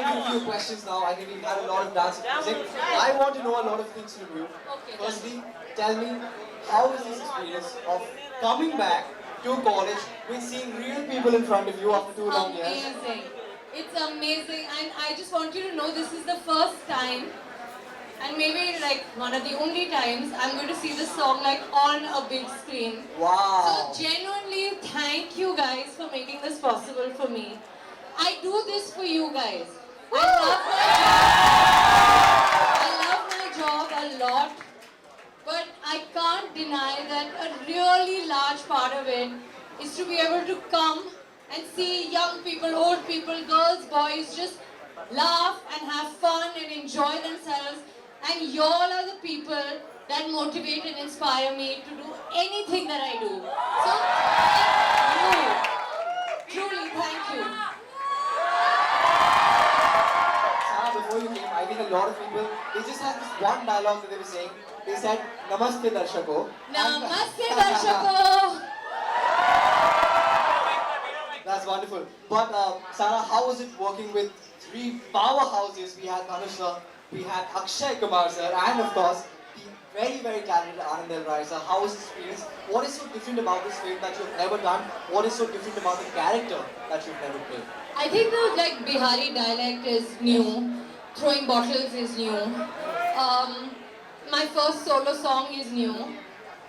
time for a few questions now. I think we've had a lot of dance music. I want to know a lot of things from you. Okay, Firstly, tell me, how is this experience of coming back to college with seeing real people in front of you after 2 long years? amazing. It's amazing, and I just want you to know this is the first time, and maybe like one of the only times I'm going to see this song like on a big screen. Wow. So genuinely, thank you guys for making this possible for me. I do this for you guys. I love my job a lot, but I can't deny that a really large part of it is to be able to come and see young people, old people, girls, boys just laugh and have fun and enjoy themselves. And y'all are the people that motivate and inspire me to do anything that I do. So thank you. Truly, thank you. Sarah, before you came, I think a lot of people, they just had this one dialogue that they were saying. They said, Namaste Darshako. Namaste, Darshako. That's wonderful. But Sarah, how was it working with three powerhouses? We had Dhanush sir, we had Akshay Kumar sir, and of course, the very, very talented Anand Rai sir. How was the experience? What is so different about this film that you've never done? What is so different about the character that you've never played? I think the like Bihari dialect is new. Throwing bottles is new. My first solo song is new.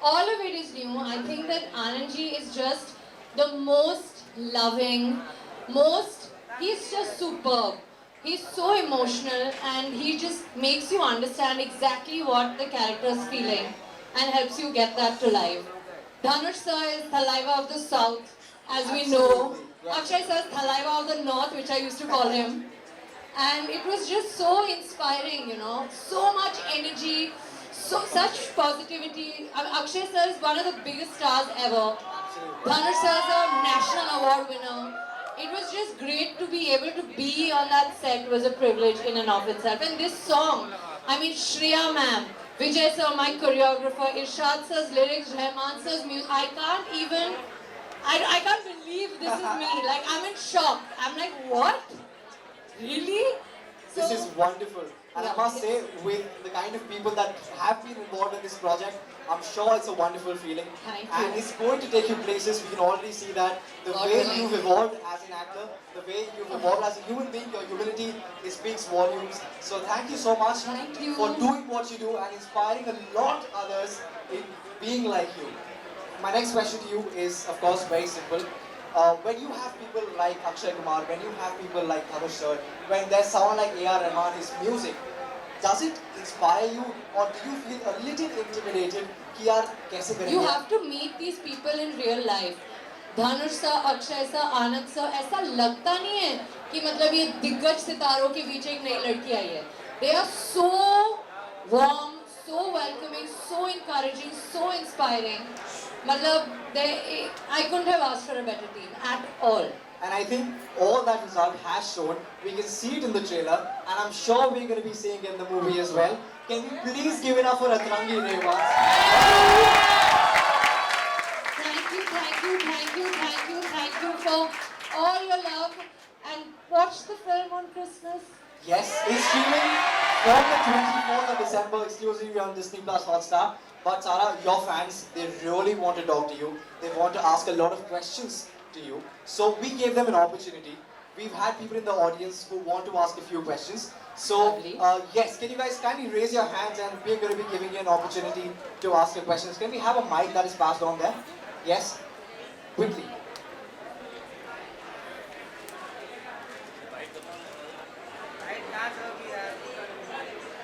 All of it is new. I think that Anandji is just the most loving, he's just superb. He's so emotional and he just makes you understand exactly what the character is feeling and helps you get that to life. Dhanush sir is Thalaiva of the South, as we know. Absolutely, yeah. Akshay sir is Thalaiva of the North, which I used to call him. And it was just so inspiring, you know, so much energy, such positivity. Akshay sir is one of the biggest stars ever. Dhanush sir is a national award winner. It was just great to be able to be on that set was a privilege in and of itself. And this song, I mean Shreya ma'am, Vijay sir, my choreographer, Irshad sir's lyrics, Rahman sir's music, I can't believe this is me. Like I'm in shock. I'm like, what? Really? This is wonderful. And I Yeah. must say, with the kind of people that have been involved in this project, I'm sure it's a wonderful feeling. Thank And you. it's going to take you places. We can already see that the God way willing. you've evolved as an actor, the way you've evolved as a human being, your humility, it speaks volumes. So thank you so much Thank you. for doing what you do and inspiring a lot others in being like you. My next question to you is, of course, very simple. When you have people like Akshay Kumar, when you have people like Dhanush sir, when there's someone like A.R. Rahman, his music, does it inspire you or do you feel a little intimidated कि यार कैसे करेंगे? You have to meet these people in real life. Dhanush sir, Akshay sir, Anand sir, ऐसा लगता नहीं है कि मतलब ये दिग्गज सितारों के बीच एक नई लड़की आई है. They are so warm, so welcoming, so encouraging, so inspiring. मतलब I couldn't have asked for a better team at all. And I think all that result has shown. We can see it in the trailer, and I'm sure we're going to be seeing it in the movie as well. Can we please give it up for Atrangi Rewaz? Thank you, thank you, thank you, thank you, thank you for all your love. And watch the film on Christmas. Yes, it's streaming from the 24th of December exclusively on Disney Plus Hotstar. But Sarah, your fans, they really want to talk to you. They want to ask a lot of questions to you. So we gave them an opportunity. We've had people in the audience who want to ask a few questions. So Lovely. yes, can you guys kindly raise your hands and we're going to be giving you an opportunity to ask your questions. Can we have a mic that is passed on there? Yes? Quickly.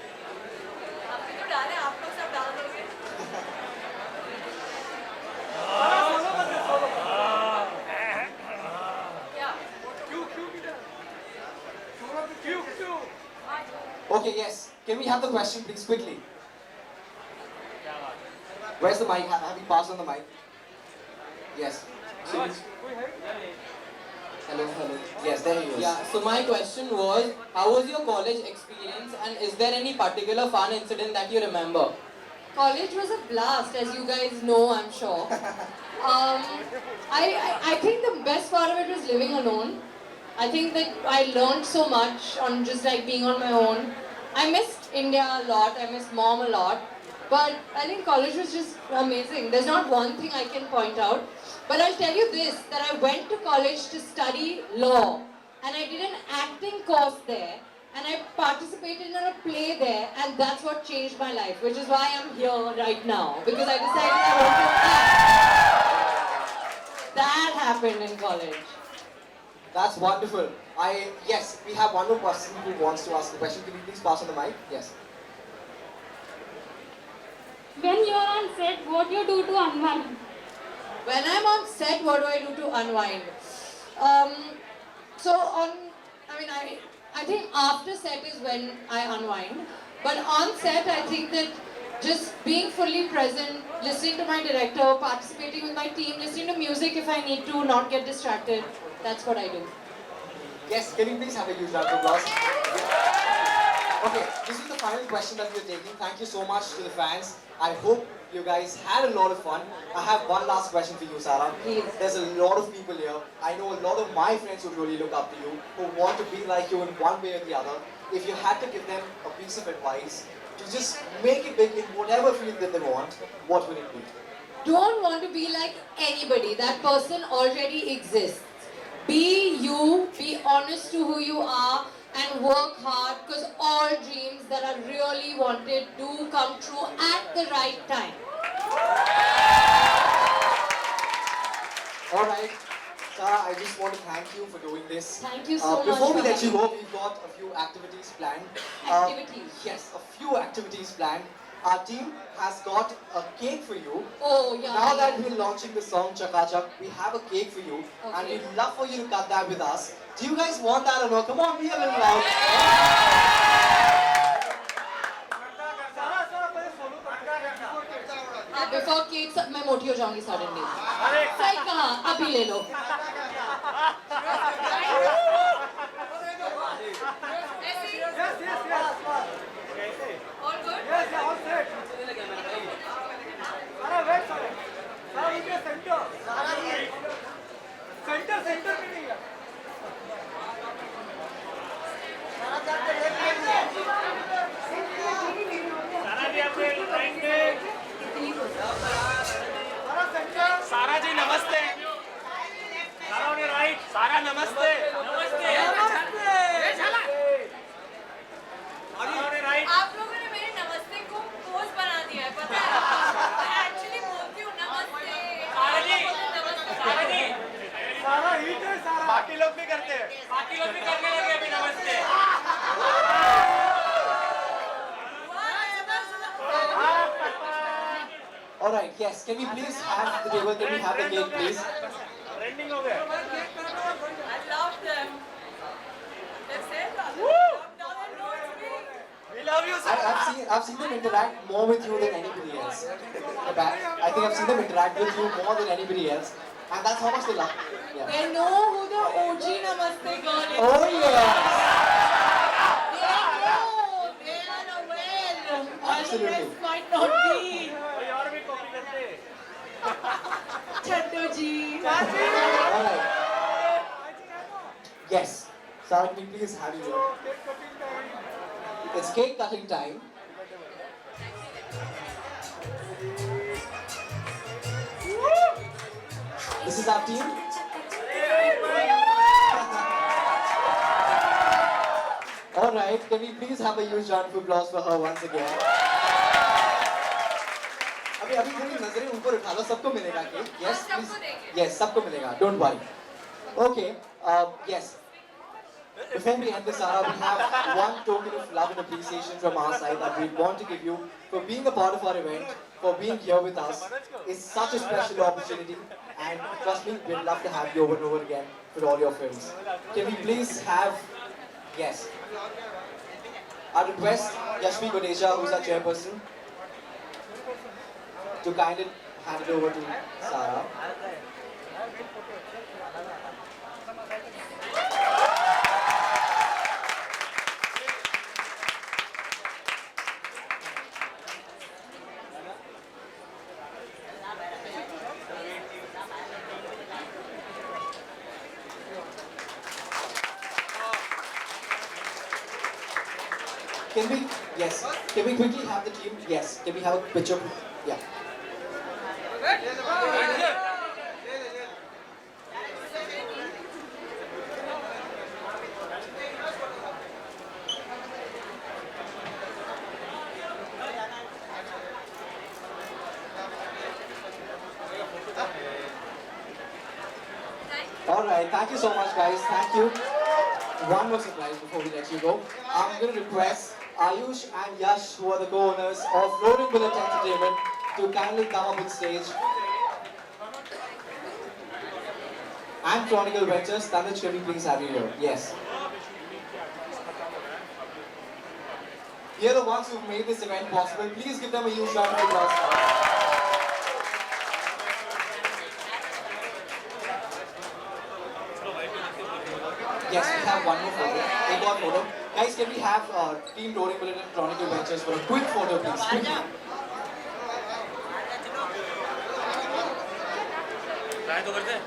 आपने तो डाले, आप लोग सब डाल दोगे. Okay, yes. Can we have the question, please, quickly? Where's the mic? Have you passed on the mic? Yes. So- hello, hello. Yes, there he is. Yeah, so my question was, how was your college experience and is there any particular fun incident that you remember? College was a blast, as you guys know, I'm sure. I think the best part of it was living alone. I think that I learned so much on just like being on my own. I missed India a lot. I missed mom a lot. But I think college was just amazing. There's not one thing I can point out. But I'll tell you this, that I went to college to study law. And I did an acting course there. And I participated in a play there. And that's what changed my life. Which is why I'm here right now. Because I decided I want to act. That happened in college. That's wonderful. Yes, we have one more person who wants to ask the question. Can you please pass on the mic? Yes. When you're on set, what you do to unwind? When I'm on set, what do I do to unwind? I think after set is when I unwind. But on set, I think that just being fully present, listening to my director, participating with my team, listening to music if I need to, not get distracted. That's what I do. Yes, can you please have a huge round of applause? Okay, this is the final question that we're taking. Thank you so much to the fans. I hope you guys had a lot of fun. I have one last question for you, Sarah. Please. There's a lot of people here. I know a lot of my friends who really look up to you, who want to be like you in one way or the other. If you had to give them a piece of advice to just make it big in whatever field that they want, what would it be? Don't want to be like anybody. That person already exists. Be you, be honest to who you are, and work hard, because all dreams that are really wanted do come true at the right time. Alright, Sarah, I just want to thank you for doing this. Thank you so much. Before we for let you having go, me. we've got a few activities planned. Activities? Yes, a few activities planned. Our team has got a cake for you. Oh, yeah. Now that we're launching the song Chaka Chak, we have a cake for you, and Okay. we'd love for you to cut that with us. Do you guys want that or no? Come on, be a little loud. Before cake, मैं मोटी हो जाऊंगी suddenly. सही कहा, अभी ले लो. All good? सारा जी नमस्ते. सारा नमस्ते. आप लोगों ने मेरे नमस्ते को पोज बना दिया है, पता है? मैं एक्चुअली बोलती हूँ नमस्ते. सारा जी. नमस्ते. बाकी लोग भी करते हैं. बाकी लोग भी करने लगे अभी नमस्ते. Alright, yes, can we please have the table? Can we have the cake, please? Trending हो गया. I love them. They've said that. Now they know it's me. We love you, sir. I've seen them interact more with you than anybody else. I think I've seen them interact with you more than anybody else, and that's how much they love you. Yeah. They know who the OG Namaste girl is. Oh yes, They know. They are aware. While the Absolutely. rest might not be. कोई और भी copy करते हैं. Chatto ji. alright. Yes, Sarah, can we please have you here? It's cake cutting time. This is our team. Alright, can we please have a huge round of applause for her once again? अभी अभी थोड़ी नजरें ऊपर उठा लो, सबको मिलेगा cake. Yes, सबको please. देंगे. Yes, सबको मिलेगा. Don't worry. Okay. Yes. Before we end this, Sarah, we have one token of love and appreciation from our side that we want to give you for being a part of our event, for being here with us. It's such a special opportunity, and trust me, we'd love to have you over and over again for all your films. Can we please have, yes, I request Yashvi Godeja, who's our chairperson, to kindly hand it over to Sarah. Can we, yes, can we quickly have the team? Yes, can we have a picture? Yeah. Alright, thank you so much guys, thank you. One more surprise before we let you go. I'm going to request Ayush and Yash, who are the co-owners of Rolling Bullet Entertainment, to kindly come up on stage. And Chronicle Ventures, Tanaj, can we please have you here? Yes. You're the ones who've made this event possible. Please give them a huge round of applause. Yes, we have one more photo. One more photo. Guys, can we have Team Rolling Bullet and Chronicle Ventures for a quick photo, please? Quickly. Try तो करते हैं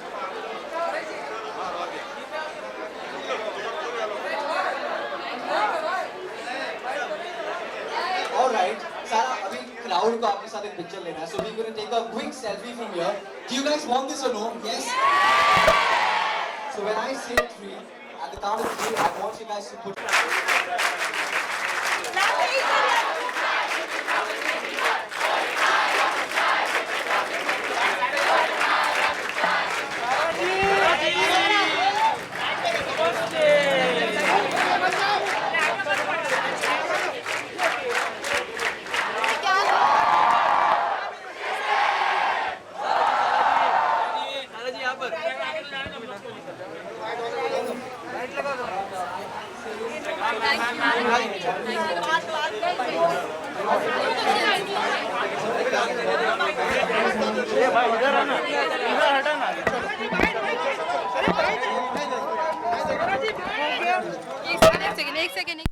Alright, Sarah, अभी crowd को आपके साथ एक picture लेना है. So we're going to take a quick selfie from here. Do you guys want this or no? Yes? So when I say 3, at the count of 3, I want you guys to put... एक second